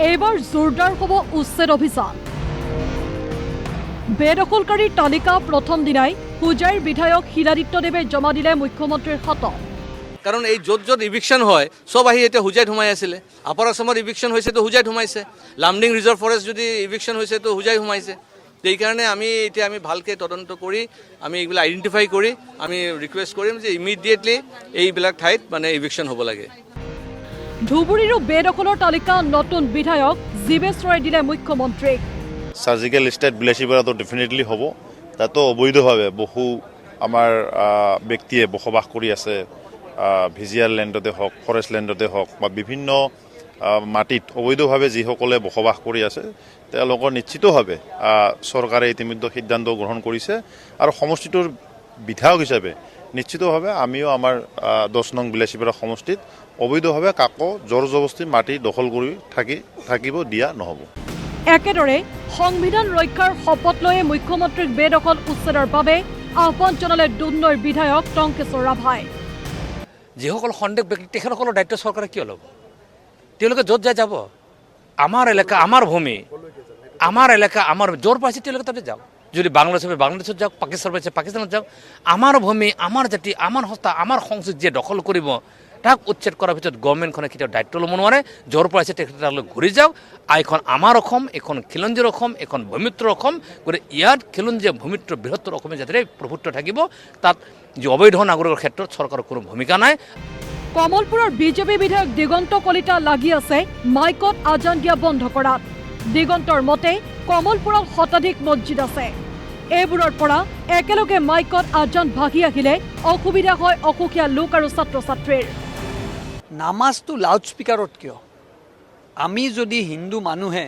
এইবাৰ জোৰদাৰ হ'ব উচ্ছেদ অভিযান। বেদখলকাৰীৰ তালিকা প্ৰথম দিনাই হোজাইৰ বিধায়ক শিলাদিত্যদেৱে জমা দিলে মুখ্যমন্ত্ৰীৰ হাতত। কাৰণ এই য'ত য'ত ইভিকশ্যন হয় চব আহি এতিয়া হোজাইত সোমাই আছিলে। আপাৰ আছামত ইভিকশ্যন হৈছে তো হোজাইত সোমাইছে, লামডিং ৰিজাৰ্ভ ফৰেষ্ট যদি ইভিকশ্যন হৈছে তো হোজাই সোমাইছে। সেইকাৰণে আমি ভালকৈ তদন্ত কৰি আমি এইবিলাক আইডেণ্টিফাই কৰি আমি ৰিকুৱেষ্ট কৰিম যে ইমিডিয়েটলি এইবিলাক ঠাইত মানে ইভিকশ্যন হ'ব লাগে। ধুবুৰীৰো বেদখলৰ তালিকা নতুন বিধায়ক জীৱেশ ৰয়ে দিলে মুখ্যমন্ত্ৰীক। সাৰ্জিক্যাল স্টেট বিলাসীপাড়াতো ডেফিনেটলি হ'ব। তাতো অবৈধভাৱে বহু আমাৰ ব্যক্তিয়ে বসবাস কৰি আছে, ভিজিয়াৰ লেণ্ডতে হওক, ফৰেষ্ট লেণ্ডতে হওক বা বিভিন্ন মাটিত অবৈধভাৱে যিসকলে বসবাস কৰি আছে তেওঁলোকৰ নিশ্চিতভাৱে চৰকাৰে ইতিমধ্যে সিদ্ধান্ত গ্ৰহণ কৰিছে আৰু সমষ্টিটোৰ বিধায়ক হিচাপে নিশ্চিতভাৱে আমিও আমাৰ 10 নং বিলাসীপাড়া সমষ্টিত অবৈধভাৱে কাকো জোৰ জবস্তি মাটি দখল কৰি থাকিব দিয়া নহ'ব। একেদৰে সংবিধান ৰক্ষাৰ শপত লৈয়ে মুখ্যমন্ত্ৰীক বেদখল উচ্ছেদৰ বাবে আহ্বান জনালে দুধনৈৰ বিধায়ক টংকেশ্বৰ ৰাভাই। যিসকল সন্দেহ ব্যক্তি তেখেতসকলৰ দায়িত্ব চৰকাৰে কিয় ল'ব? তেওঁলোকে য'ত যায় যাব। আমাৰ এলেকা আমাৰ ভূমি, আমাৰ এলেকা আমাৰ জোৰ পাইছে তেওঁলোকে তাতে যাওক। যদি বাংলাদেশ হবে বাংলাদেশত যাওক, পাকিস্তান পাইছে পাকিস্তানত যাওক। আমাৰ ভূমি, আমাৰ জাতি, আমাৰ সংস্থা, আমাৰ সংস্কৃতি যে দখল কৰিব তাক উচ্ছেদ কৰাৰ ভিতৰত গভৰ্ণমেণ্টখনে কেতিয়াও দায়িত্ব ল'ব নোৱাৰে। জোৰ পাইছে তেখেতসকলে ঘূৰি যাওক। এইখন আমাৰ অসম, এইখন খিলঞ্জীৰ অসম, এইখন ভূমিত্ৰৰ অসম। গতিকে ইয়াত খিলঞ্জীয়া ভূমিত্ৰ বৃহত্তৰ অসমে যাতে প্ৰভুত্ব থাকিব, তাত যি অবৈধ নাগৰিকৰ ক্ষেত্ৰত চৰকাৰৰ কোনো ভূমিকা নাই। কমলপুৰৰ বিজেপি বিধায়ক দিগন্ত কলিতা লাগি আছে মাইকত আজান দিয়া বন্ধ কৰাত। দিগন্তৰ মতে কমলপুৰত শতাধিক মছজিদ আছে। এইবোৰৰ পৰা একেলগে মাইকত আজান ভাগি আহিলে অসুবিধা হয় অসুখীয়া লোক আৰু ছাত্ৰ ছাত্ৰীৰ। নামাজটো লাউড স্পিকাৰত কিয়? আমি যদি হিন্দু মানুহে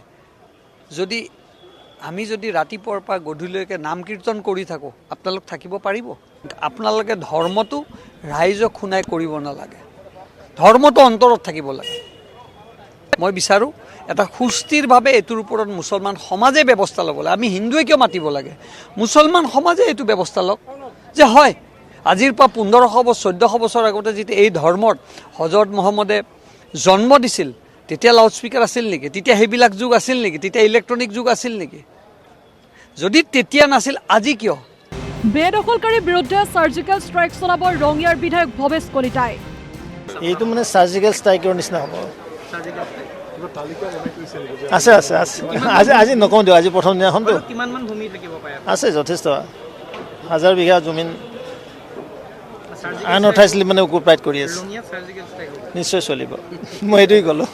আমি যদি ৰাতিপুৱাৰ পৰা গধূলিলৈকে নাম কীৰ্তন কৰি থাকোঁ, আপোনালোক থাকিব পাৰিব? আপোনালোকে ধৰ্মটো ৰাইজক শুনাই কৰিব নালাগে, ধৰ্মটো অন্তৰত থাকিব লাগে। মই বিচাৰোঁ এটা সুস্থিৰভাৱে এইটোৰ ওপৰত মুছলমান সমাজে ব্যৱস্থা ল'ব লাগে। আমি হিন্দুৱে কিয় মাতিব লাগে? মুছলমান সমাজে এইটো ব্যৱস্থা লওক যে হয়, আজিৰ পৰা 1500-1400 বছৰ আগতে যেতিয়া এই ধৰ্মৰ হজৰত মহম্মদে জন্ম দিছিল তেতিয়া লাউড স্পিকাৰ আছিল নেকি? তেতিয়া সেইবিলাক যুগ আছিল নেকি? তেতিয়া ইলেক্ট্ৰনিক যুগ আছিল নেকি? যদি তেতিয়া নাছিল আজি কিয়? বেদখলকাৰীৰ বিৰুদ্ধে চাৰ্জিকেল ষ্ট্ৰাইক চলাব ৰঙিয়াৰ বিধায়ক ভৱেশ কলিতাই। এইটো মানে চাৰ্জিকেল ষ্ট্ৰাইকৰ নিচিনা হ'ব। আছে আছে আছে, আজি নকওঁ দিয়ক, আজি প্ৰথম দিনাখনতো আছে যথেষ্ট 1000 বিঘা জমিন আনঅথাইজলি মানে অকুপাইড কৰি আছে। নিশ্চয় চলিব, মই এইটোৱেই ক'লোঁ।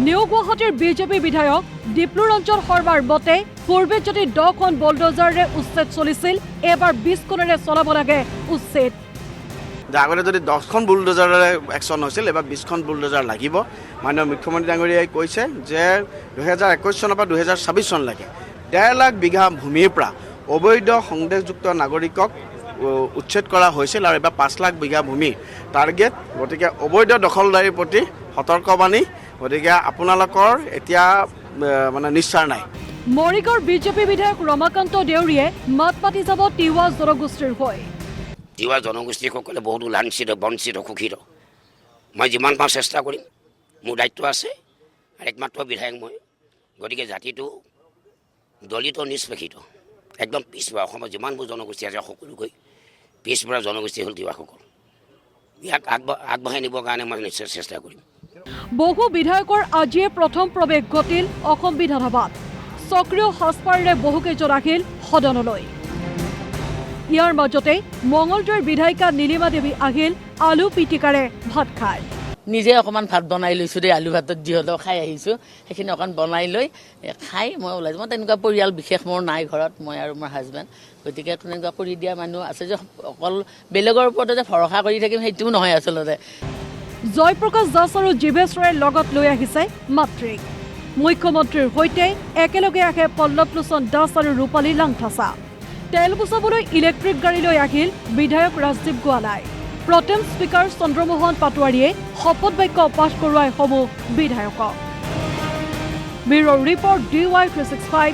নিউ গুৱাহাটীৰ বিজেপি বিধায়ক ডিপ্লুৰঞ্জন শৰ্মাৰ মতে পূৰ্বে যদি 10খন বুলডোজাৰেৰে উচ্ছেদ চলিছিল, এবাৰ 20খনেৰে চলাব লাগে উচ্ছেদ। আগতে যদি 10খন বুলডোজাৰেৰে একশ্যন হৈছিল, এবাৰ 20খন বুলডোজাৰ লাগিব। মাননীয় মুখ্যমন্ত্ৰী ডাঙৰীয়াই কৈছে যে 2021 চনৰ পৰা 2026 চনলৈকে 1.5 লাখ বিঘা ভূমিৰ পৰা অবৈধ সংদেশযুক্ত নাগৰিকক উচ্ছেদ কৰা হৈছিল আৰু এবাৰ 5 লাখ বিঘা ভূমি টাৰ্গেট। গতিকে অবৈধ দখলদাৰীৰ প্ৰতি সতৰ্কবাণী। গতিকে আপোনালোকৰ এতিয়া মানে নিশ্চয় নাই। মৰিগাঁৱৰ বিজেপি বিধায়ক ৰমাকান্ত দেউৰীয়ে মাত মাতি যাব তিৱা জনগোষ্ঠীৰ হৈ। তিৱা জনগোষ্ঠীসকলে বহুতো লাঞ্ছিত, বঞ্চিত, শোষিত। মই যিমান পাৰোঁ চেষ্টা কৰিম, মোৰ দায়িত্ব আছে আৰু একমাত্ৰ বিধায়ক মই। গতিকে জাতিটো দলিত নিষ্পেষিত, একদম পিছপৰা অসমত যিমানবোৰ জনগোষ্ঠী আছে সকলোকৈ পিছপৰা জনগোষ্ঠী হ'ল তিৱাসকল। ইয়াক আগবঢ়াই নিবৰ কাৰণে মই নিশ্চয় চেষ্টা কৰিম। বহু বিধায়কৰ আজিয়ে প্ৰথম প্ৰৱেশ ঘটিল অসম বিধানসভাত। সক্ৰিয় সাজপাৰেৰে বহুকেইজন আহিল সদনলৈ। ইয়াৰ মাজতে মঙলদৈৰ বিধায়িকা নীলিমা দেৱী আহিল আলু পিটিকাৰে ভাত খায়। নিজে অকণমান ভাত বনাই লৈছোঁ দেই, আলু ভাতত যি হ'লেও খাই আহিছোঁ। সেইখিনি অকণ বনাই লৈ খাই মই ওলাইছোঁ। মই তেনেকুৱা পৰিয়াল বিশেষ মোৰ নাই ঘৰত, মই আৰু মোৰ হাজবেণ্ড। গতিকে তেনেকুৱা কৰি দিয়া মানুহ আছে যে অকল বেলেগৰ ওপৰতে যে ভৰসা কৰি থাকিম সেইটোও নহয় আচলতে। জয়প্ৰকাশ দাস আৰু জীৱেশ ৰয়ে লগত লৈ আহিছে মাতৃক। মুখ্যমন্ত্ৰীৰ সৈতে একেলগে আহে পল্লৱলোচন দাস আৰু ৰূপালী লাংথাচা। তেল গুচাবলৈ ইলেক্ট্ৰিক গাড়ী লৈ আহিল বিধায়ক ৰাজদীপ গোৱালাই। প্ৰটেম স্পীকাৰ চন্দ্ৰমোহন পাটোৱাৰীয়ে শপত বাক্য পাঠ কৰোৱাই সমূহ বিধায়কক। Bureau' report DY365